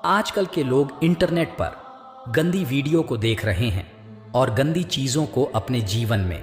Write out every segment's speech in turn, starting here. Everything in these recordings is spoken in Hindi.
आजकल के लोग इंटरनेट पर गंदी वीडियो को देख रहे हैं और गंदी चीज़ों को अपने जीवन में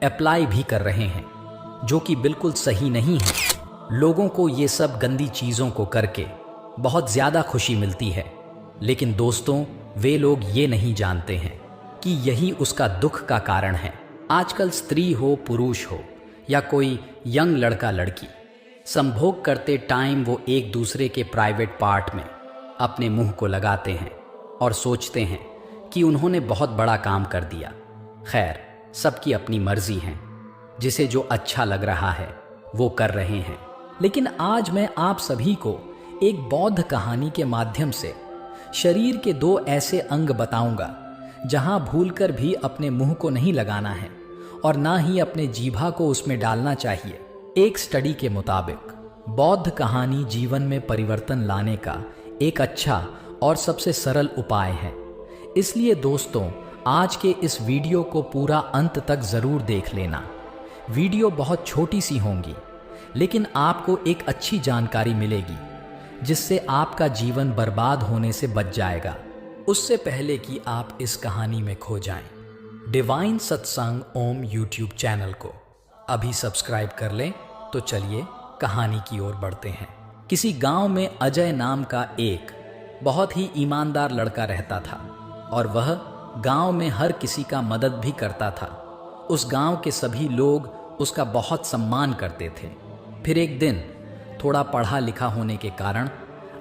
अप्लाई भी कर रहे हैं, जो कि बिल्कुल सही नहीं है। लोगों को ये सब गंदी चीज़ों को करके बहुत ज़्यादा खुशी मिलती है, लेकिन दोस्तों वे लोग ये नहीं जानते हैं कि यही उसका दुख का कारण है। आजकल स्त्री हो, पुरुष हो या कोई यंग लड़का लड़की, संभोग करते टाइम वो एक दूसरे के प्राइवेट पार्ट में अपने मुंह को लगाते हैं और सोचते हैं कि उन्होंने बहुत बड़ा काम कर दिया। खैर, सबकी अपनी मर्जी है, जिसे जो अच्छा लग रहा है वो कर रहे हैं। लेकिन आज मैं आप सभी को एक बौद्ध कहानी के माध्यम से शरीर के दो ऐसे अंग बताऊंगा जहां भूलकर भी अपने मुंह को नहीं लगाना है और ना ही अपने जीभा को उसमें डालना चाहिए। एक स्टडी के मुताबिक बौद्ध कहानी जीवन में परिवर्तन लाने का एक अच्छा और सबसे सरल उपाय है। इसलिए दोस्तों, आज के इस वीडियो को पूरा अंत तक ज़रूर देख लेना। वीडियो बहुत छोटी सी होंगी, लेकिन आपको एक अच्छी जानकारी मिलेगी जिससे आपका जीवन बर्बाद होने से बच जाएगा। उससे पहले कि आप इस कहानी में खो जाएं, डिवाइन सत्संग ओम यूट्यूब चैनल को अभी सब्सक्राइब कर लें। तो चलिए कहानी की ओर बढ़ते हैं। किसी गांव में अजय नाम का एक बहुत ही ईमानदार लड़का रहता था और वह गांव में हर किसी का मदद भी करता था। उस गांव के सभी लोग उसका बहुत सम्मान करते थे। फिर एक दिन थोड़ा पढ़ा लिखा होने के कारण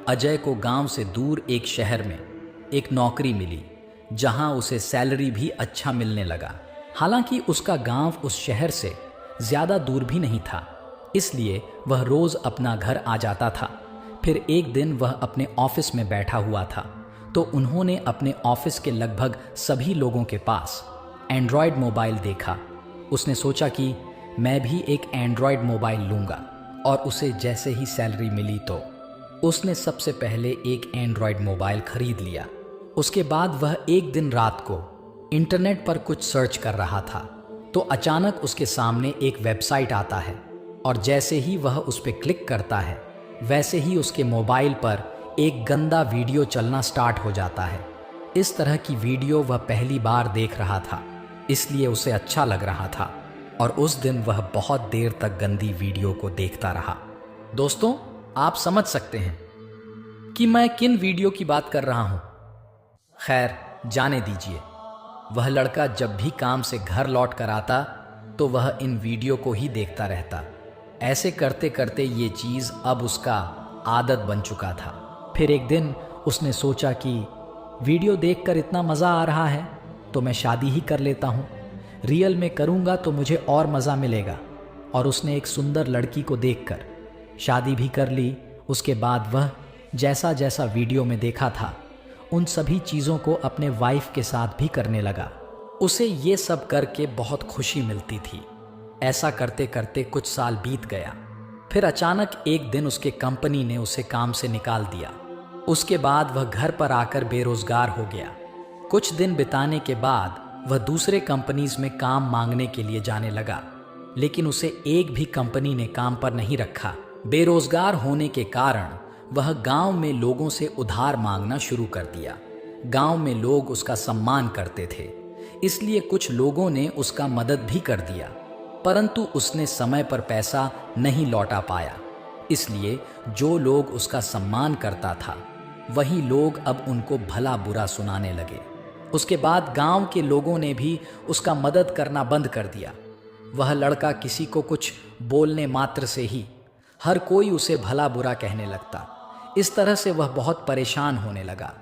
अजय को गांव से दूर एक शहर में एक नौकरी मिली, जहां उसे सैलरी भी अच्छा मिलने लगा। हालांकि उसका गांव उस शहर से ज़्यादा दूर भी नहीं था, इसलिए वह रोज़ अपना घर आ जाता था। फिर एक दिन वह अपने ऑफिस में बैठा हुआ था तो उन्होंने अपने ऑफिस के लगभग सभी लोगों के पास एंड्रॉयड मोबाइल देखा। उसने सोचा कि मैं भी एक एंड्रॉयड मोबाइल लूँगा, और उसे जैसे ही सैलरी मिली तो उसने सबसे पहले एक एंड्रॉयड मोबाइल खरीद लिया। उसके बाद वह एक दिन रात को इंटरनेट पर कुछ सर्च कर रहा था तो अचानक उसके सामने एक वेबसाइट आता है, और जैसे ही वह उस पर क्लिक करता है वैसे ही उसके मोबाइल पर एक गंदा वीडियो चलना स्टार्ट हो जाता है। इस तरह की वीडियो वह पहली बार देख रहा था, इसलिए उसे अच्छा लग रहा था और उस दिन वह बहुत देर तक गंदी वीडियो को देखता रहा। दोस्तों, आप समझ सकते हैं कि मैं किन वीडियो की बात कर रहा हूं। खैर, जाने दीजिए। वह लड़का जब भी काम से घर लौट कर आता तो वह इन वीडियो को ही देखता रहता। ऐसे करते करते ये चीज़ अब उसका आदत बन चुका था। फिर एक दिन उसने सोचा कि वीडियो देखकर इतना मज़ा आ रहा है तो मैं शादी ही कर लेता हूँ। रियल में करूँगा तो मुझे और मज़ा मिलेगा। और उसने एक सुंदर लड़की को देखकर शादी भी कर ली। उसके बाद वह जैसा जैसा वीडियो में देखा था उन सभी चीज़ों को अपने वाइफ के साथ भी करने लगा। उसे ये सब करके बहुत खुशी मिलती थी। ऐसा करते करते कुछ साल बीत गया। फिर अचानक एक दिन उसके कंपनी ने उसे काम से निकाल दिया। उसके बाद वह घर पर आकर बेरोजगार हो गया। कुछ दिन बिताने के बाद वह दूसरे कंपनीज में काम मांगने के लिए जाने लगा, लेकिन उसे एक भी कंपनी ने काम पर नहीं रखा। बेरोजगार होने के कारण वह गांव में लोगों से उधार मांगना शुरू कर दिया। गांव में लोग उसका सम्मान करते थे, इसलिए कुछ लोगों ने उसका मदद भी कर दिया, परंतु उसने समय पर पैसा नहीं लौटा पाया। इसलिए जो लोग उसका सम्मान करता था वही लोग अब उनको भला बुरा सुनाने लगे। उसके बाद गांव के लोगों ने भी उसका मदद करना बंद कर दिया। वह लड़का किसी को कुछ बोलने मात्र से ही हर कोई उसे भला बुरा कहने लगता। इस तरह से वह बहुत परेशान होने लगा।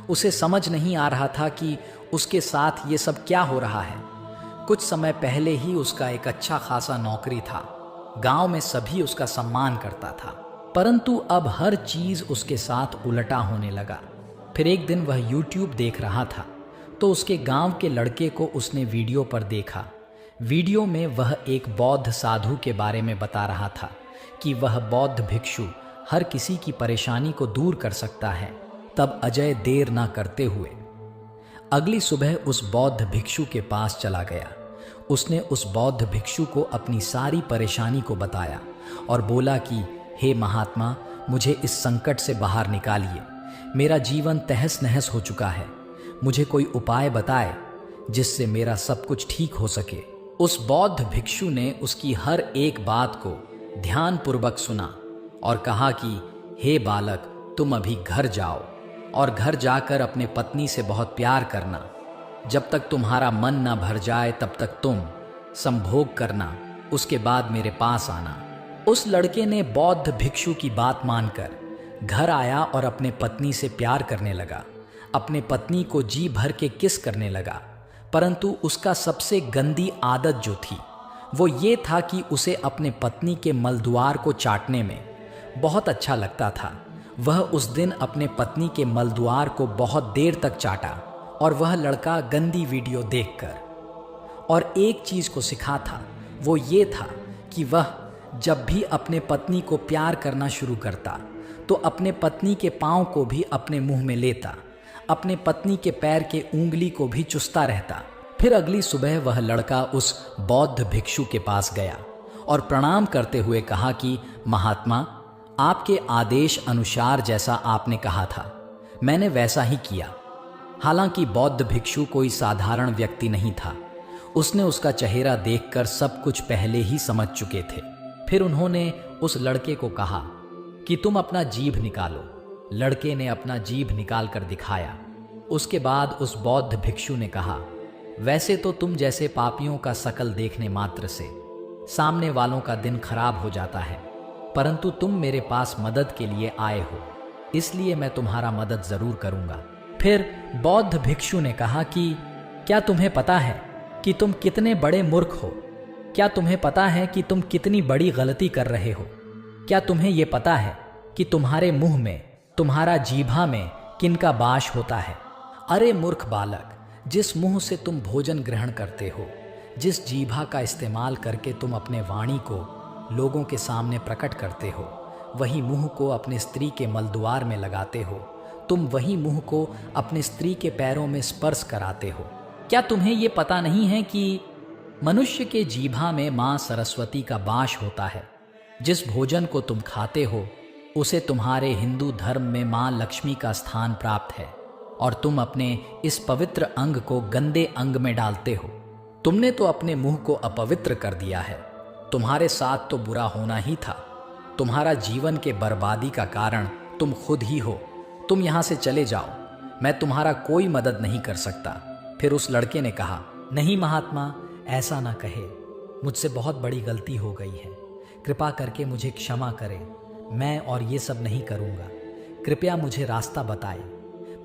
उसे समझ नहीं आ रहा था कि उसके साथ ये सब क्या हो रहा है। कुछ समय पहले ही उसका एक अच्छा खासा नौकरी था, गांव में सभी उसका सम्मान करता था, परंतु अब हर चीज़ उसके साथ उल्टा होने लगा। फिर एक दिन वह YouTube देख रहा था तो उसके गांव के लड़के को उसने वीडियो पर देखा। वीडियो में वह एक बौद्ध साधु के बारे में बता रहा था कि वह बौद्ध भिक्षु हर किसी की परेशानी को दूर कर सकता है। तब अजय देर ना करते हुए अगली सुबह उस बौद्ध भिक्षु के पास चला गया। उसने उस बौद्ध भिक्षु को अपनी सारी परेशानी को बताया और बोला कि हे महात्मा, मुझे इस संकट से बाहर निकालिए। मेरा जीवन तहस नहस हो चुका है। मुझे कोई उपाय बताए जिससे मेरा सब कुछ ठीक हो सके। उस बौद्ध भिक्षु ने उसकी हर एक बात को ध्यानपूर्वक सुना और कहा कि हे बालक, तुम अभी घर जाओ और घर जाकर अपने पत्नी से बहुत प्यार करना। जब तक तुम्हारा मन न भर जाए तब तक तुम संभोग करना, उसके बाद मेरे पास आना। उस लड़के ने बौद्ध भिक्षु की बात मानकर घर आया और अपने पत्नी से प्यार करने लगा। अपने पत्नी को जी भर के किस करने लगा, परंतु उसका सबसे गंदी आदत जो थी वो ये था कि उसे अपने पत्नी के मलद्वार को चाटने में बहुत अच्छा लगता था। वह उस दिन अपने पत्नी के मलद्वार को बहुत देर तक चाटा और वह लड़का गंदी वीडियो देखकर और एक चीज को सीखा था, वो ये था कि वह जब भी अपने पत्नी को प्यार करना शुरू करता तो अपने पत्नी के पाँव को भी अपने मुंह में लेता, अपने पत्नी के पैर के उंगली को भी चुसता रहता। फिर अगली सुबह वह लड़का उस बौद्ध भिक्षु के पास गया और प्रणाम करते हुए कहा कि महात्मा, आपके आदेश अनुसार जैसा आपने कहा था मैंने वैसा ही किया। हालांकि बौद्ध भिक्षु कोई साधारण व्यक्ति नहीं था। उसने उसका चेहरा देखकर सब कुछ पहले ही समझ चुके थे। फिर उन्होंने उस लड़के को कहा कि तुम अपना जीभ निकालो। लड़के ने अपना जीभ निकाल कर दिखाया। उसके बाद उस बौद्ध भिक्षु ने कहा, वैसे तो तुम जैसे पापियों का शकल देखने मात्र से सामने वालों का दिन खराब हो जाता है, परंतु तुम मेरे पास मदद के लिए आए हो, इसलिए मैं तुम्हारा मदद जरूर करूंगा। फिर बौद्ध भिक्षु ने कहा कि क्या तुम्हें पता है कि तुम कितने बड़े मूर्ख हो? क्या तुम्हें पता है कि तुम कितनी बड़ी गलती कर रहे हो? क्या तुम्हें यह पता है कि तुम्हारे मुंह में, तुम्हारा जीभा में किनका वास होता है? अरे मूर्ख बालक, जिस मुंह से तुम भोजन ग्रहण करते हो, जिस जीभा का इस्तेमाल करके तुम अपने वाणी को लोगों के सामने प्रकट करते हो, वही मुंह को अपनी स्त्री के मलद्वार में लगाते हो। तुम वही मुंह को अपनी स्त्री के पैरों में स्पर्श कराते हो। क्या तुम्हें ये पता नहीं है कि मनुष्य के जीभा में मां सरस्वती का वास होता है? जिस भोजन को तुम खाते हो उसे तुम्हारे हिंदू धर्म में मां लक्ष्मी का स्थान प्राप्त है और तुम अपने इस पवित्र अंग को गंदे अंग में डालते हो। तुमने तो अपने मुंह को अपवित्र कर दिया है। तुम्हारे साथ तो बुरा होना ही था। तुम्हारा जीवन के बर्बादी का कारण तुम खुद ही हो। तुम यहाँ से चले जाओ, मैं तुम्हारा कोई मदद नहीं कर सकता। फिर उस लड़के ने कहा, नहीं महात्मा, ऐसा ना कहे, मुझसे बहुत बड़ी गलती हो गई है। कृपा करके मुझे क्षमा करें, मैं और ये सब नहीं करूँगा। कृपया मुझे रास्ता बताए,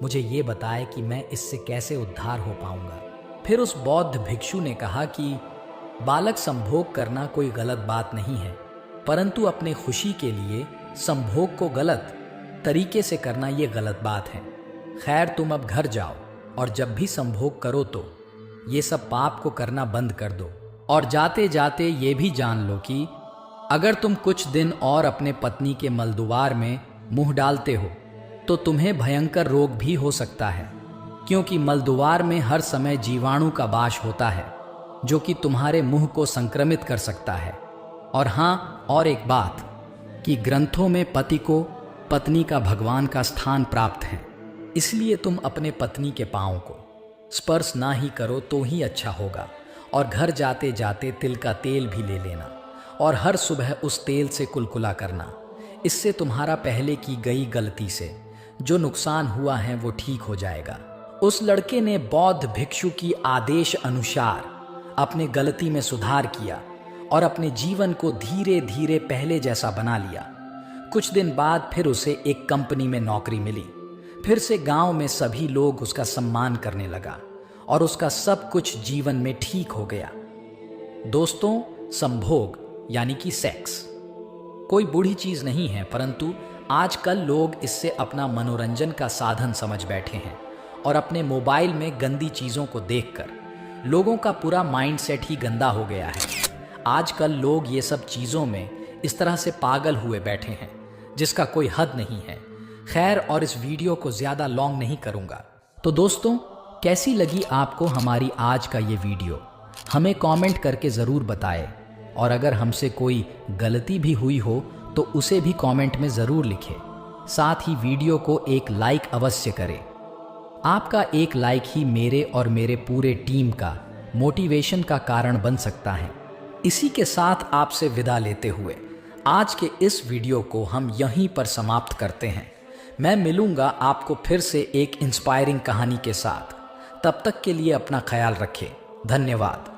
मुझे ये बताए कि मैं इससे कैसे उद्धार हो पाऊंगा। फिर उस बौद्ध भिक्षु ने कहा कि बालक, संभोग करना कोई गलत बात नहीं है, परंतु अपने खुशी के लिए संभोग को गलत तरीके से करना ये गलत बात है। खैर, तुम अब घर जाओ और जब भी संभोग करो तो ये सब पाप को करना बंद कर दो। और जाते जाते ये भी जान लो कि अगर तुम कुछ दिन और अपने पत्नी के मलद्वार में मुंह डालते हो तो तुम्हें भयंकर रोग भी हो सकता है, क्योंकि मलद्वार में हर समय जीवाणु का वास होता है जो कि तुम्हारे मुंह को संक्रमित कर सकता है। और हाँ, और एक बात कि ग्रंथों में पति को पत्नी का भगवान का स्थान प्राप्त है, इसलिए तुम अपने पत्नी के पांव को स्पर्श ना ही करो तो ही अच्छा होगा। और घर जाते जाते तिल का तेल भी ले लेना और हर सुबह उस तेल से कुलकुला करना। इससे तुम्हारा पहले की गई गलती से जो नुकसान हुआ है वो ठीक हो जाएगा। उस लड़के ने बौद्ध भिक्षु की आदेश अनुसार अपने गलती में सुधार किया और अपने जीवन को धीरे धीरे पहले जैसा बना लिया। कुछ दिन बाद फिर उसे एक कंपनी में नौकरी मिली। फिर से गांव में सभी लोग उसका सम्मान करने लगा और उसका सब कुछ जीवन में ठीक हो गया। दोस्तों, संभोग यानी कि सेक्स कोई बुरी चीज नहीं है, परंतु आजकल लोग इससे अपना मनोरंजन का साधन समझ बैठे हैं और अपने मोबाइल में गंदी चीजों को देखकर लोगों का पूरा माइंडसेट ही गंदा हो गया है। आजकल लोग ये सब चीजों में इस तरह से पागल हुए बैठे हैं जिसका कोई हद नहीं है। खैर, और इस वीडियो को ज्यादा लॉन्ग नहीं करूंगा। तो दोस्तों, कैसी लगी आपको हमारी आज का ये वीडियो? हमें कमेंट करके जरूर बताएं और अगर हमसे कोई गलती भी हुई हो तो उसे भी कमेंट में जरूर लिखें। साथ ही वीडियो को एक लाइक अवश्य करें। आपका एक लाइक ही मेरे और मेरे पूरे टीम का मोटिवेशन का कारण बन सकता है। इसी के साथ आपसे विदा लेते हुए आज के इस वीडियो को हम यहीं पर समाप्त करते हैं। मैं मिलूंगा आपको फिर से एक इंस्पायरिंग कहानी के साथ। तब तक के लिए अपना ख्याल रखें। धन्यवाद।